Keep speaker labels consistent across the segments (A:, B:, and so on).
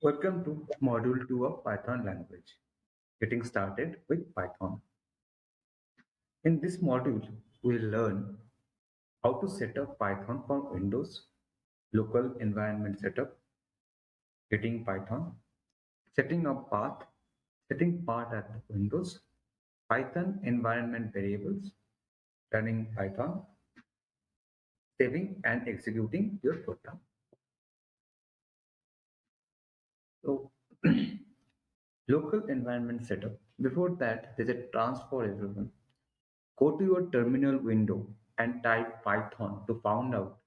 A: Welcome to Module 2 of Python language. Getting started with Python. In this module, we'll learn how to set up Python for Windows, local environment setup, getting Python, setting up path, setting path at Windows, Python environment variables, running Python, saving and executing your program. So, local environment setup. Before that, there's a task for everyone. Go to your terminal window and type Python to find out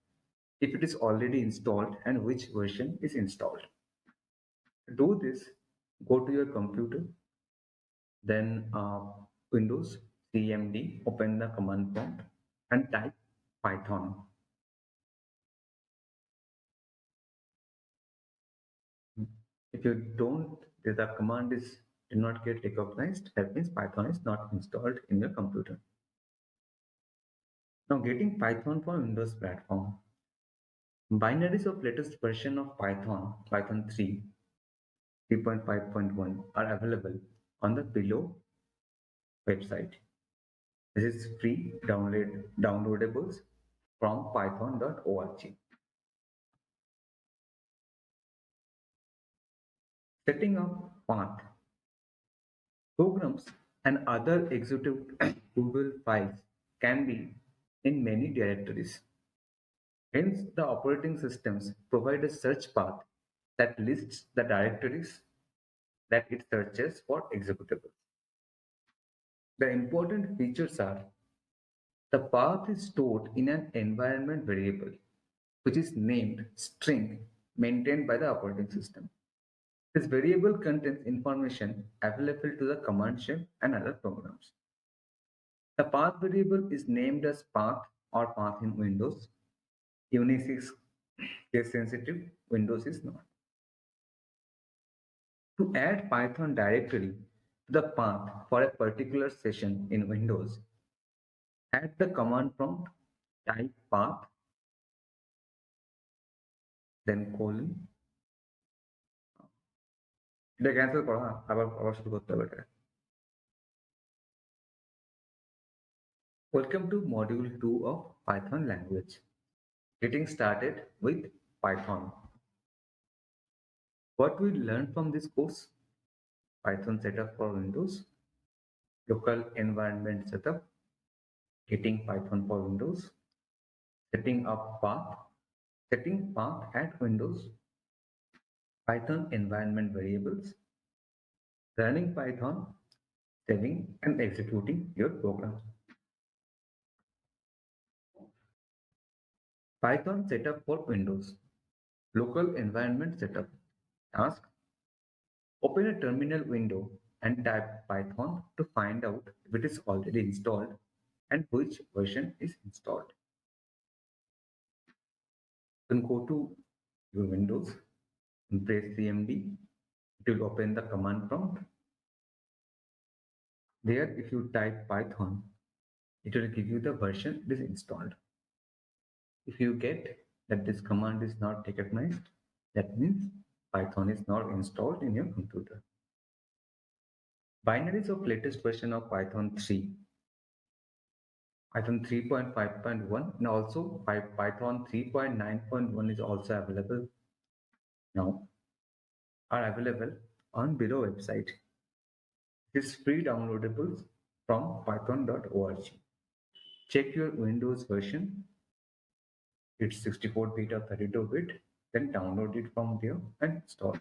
A: if it is already installed and which version is installed. To do this, go to your computer, then Windows, CMD, open the command prompt and type Python. If you don't, if the command is did not get recognized, that means Python is not installed in your computer. Now getting Python for Windows platform. Binaries of latest version of Python, Python 3, 3.5.1 are available on the below website. This is free downloadables from python.org. Setting up path. Programs and other executable files can be in many directories. Hence, the operating systems provide a search path that lists the directories that it searches for executables. The important features are the path is stored in an environment variable, which is named string maintained by the operating system. This variable contains information available to the command shell and other programs. The path variable is named as path or path in Windows. Unix is case sensitive, Windows is not. To add Python directory to the path for a particular session in Windows, add the command prompt, type path, then colon. এটা cancel করো, হ্যাঁ আবার আবার শুরু করতে হবে এটা। Welcome to module 2 of Python language. Getting started with Python. What we learned from this course: Python setup for Windows, local environment setup, getting Python for Windows, setting up path, setting path at Windows, Python environment variables, running Python, saving and executing your program. Python setup for Windows. Local environment setup. Task. Open a terminal window and type Python to find out if it is already installed and which version is installed. Then go to your Windows and press CMD. It will open the command prompt. There, if you type Python, it will give you the version it is installed. If you get that this command is not recognized, that means Python is not installed in your computer. Binaries of latest version of Python 3, Python 3.5.1 and also Python 3.9.1 is also available now, are available on below website. It is free downloadables from python.org. Check your Windows version. It's 64-bit or 32-bit. Then download it from there and install.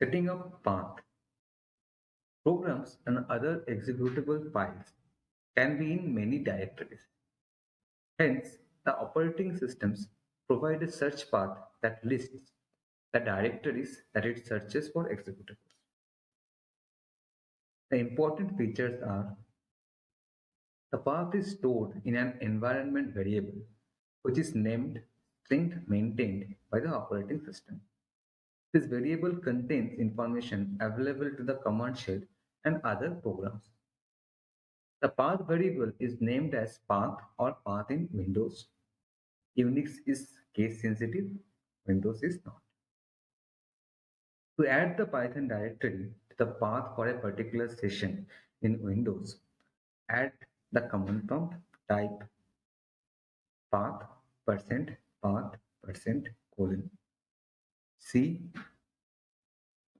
A: Setting up path. Programs and other executable files can be in many directories. Hence, the operating systems provide a search path that lists the directories that it searches for executables. The important features are the path is stored in an environment variable which is named string maintained by the operating system. This variable contains information available to the command shell and other programs. The path variable is named as path or path in Windows. Unix is case sensitive, Windows is not. To add the Python directory to the path for a particular session in Windows, add the command prompt, type path percent path percent colon c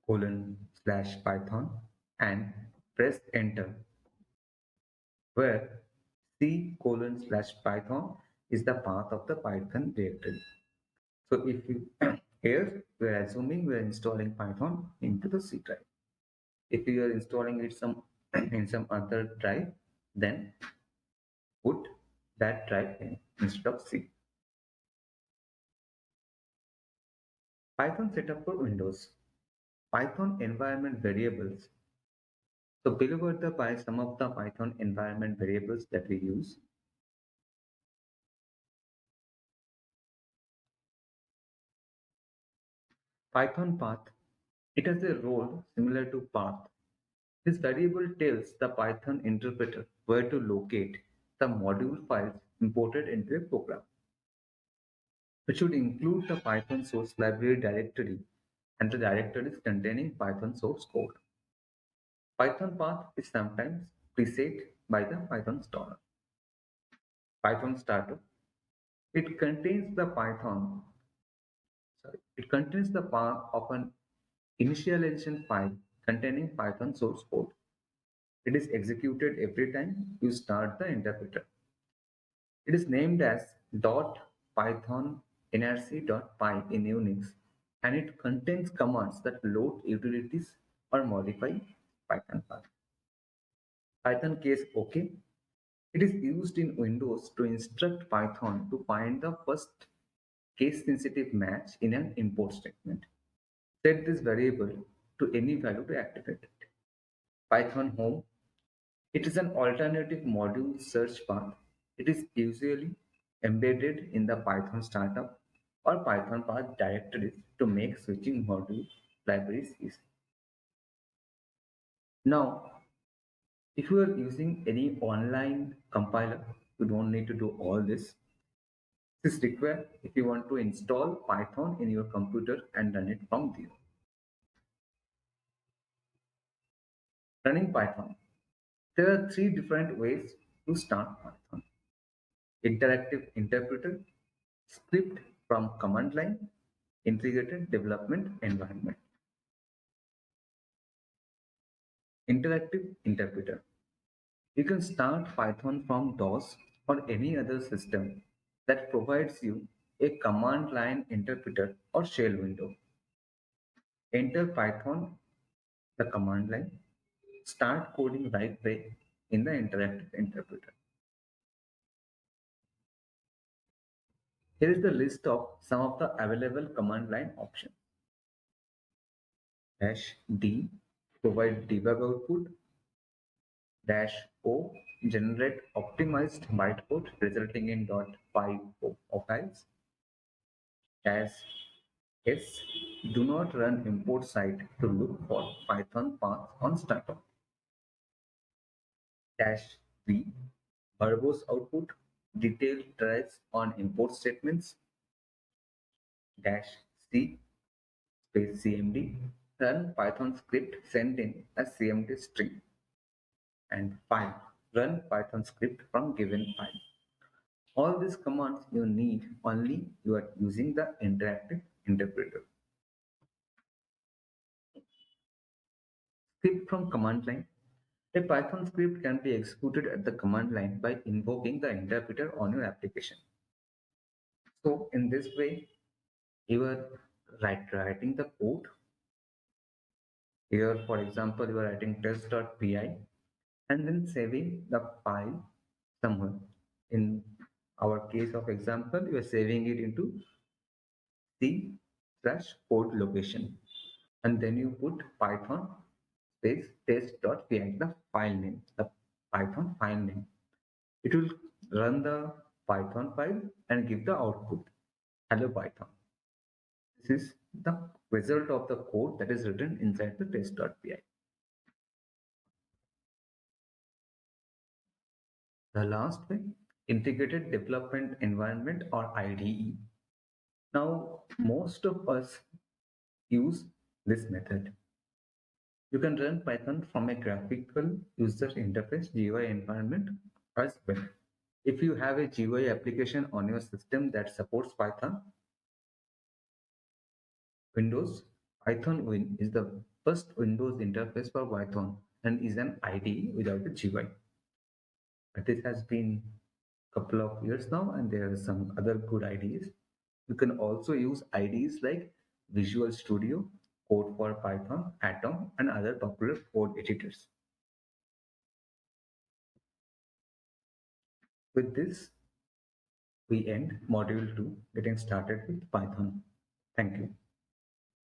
A: colon slash python and press enter, where c colon slash python is the path of the Python directory. So if you here we are assuming we are installing Python into the C drive. If you are installing it some in some other drive, then put that drive in instead of C. Python setup for Windows. Python environment variables. So below are some of the Python environment variables that we use. Python path. It has a role similar to path. This variable tells the Python interpreter where to locate the module files imported into a program. It should include the Python source library directory and the directories containing Python source code. Python path is sometimes preset by the Python starter. Python starter. It contains the it contains the path of an initialization file containing Python source code. It is executed every time you start the interpreter. It is named as .python nrc.py in Unix, and it contains commands that load utilities or modify Python path. Python case OK. It is used in Windows to instruct Python to find the first case-sensitive match in an import statement. Set this variable to any value to activate it. Python home. It is an alternative module search path. It is usually embedded in the Python startup or Python path directories to make switching module libraries easy. Now, if you are using any online compiler, you don't need to do all this. This is required if you want to install Python in your computer and run it from there. Running Python. There are three different ways to start Python. Interactive interpreter, script from command line, integrated development environment. Interactive interpreter. You can start Python from DOS or any other system that provides you a command line interpreter or shell window. Enter Python, the command line, start coding right away in the interactive interpreter. Here is the list of some of the available command line options. -D, provide debug output. -O, generate optimized bytecode resulting in .py files. -S, do not run import site to look for Python paths on startup. -V, verbose output, detailed threads on import statements. -C, space cmd, run Python script sent in a cmd string. And 5, run Python script from given file. All these commands you need only you are using the interactive interpreter. Script from command line. A Python script can be executed at the command line by invoking the interpreter on your application. So in this way, you are writing the code. Here, for example, you are writing test.py and then saving the file somewhere. In our case of example, you are saving it into C/code location, and then you put Python space test.py, the file name, the Python file name. It will run the Python file and give the output, hello Python. This is the result of the code that is written inside the test.py. The last way, Integrated Development Environment or IDE. Now, most of us use this method. You can run Python from a graphical user interface GUI environment as well. If you have a GUI application on your system that supports Python, Windows, Python Win is the first Windows interface for Python and is an IDE without a GUI. But this has been a couple of years now, and there are some other good IDEs. You can also use IDEs like Visual Studio, Code for Python, Atom, and other popular code editors. With this, we end module 2, getting started with Python. Thank you.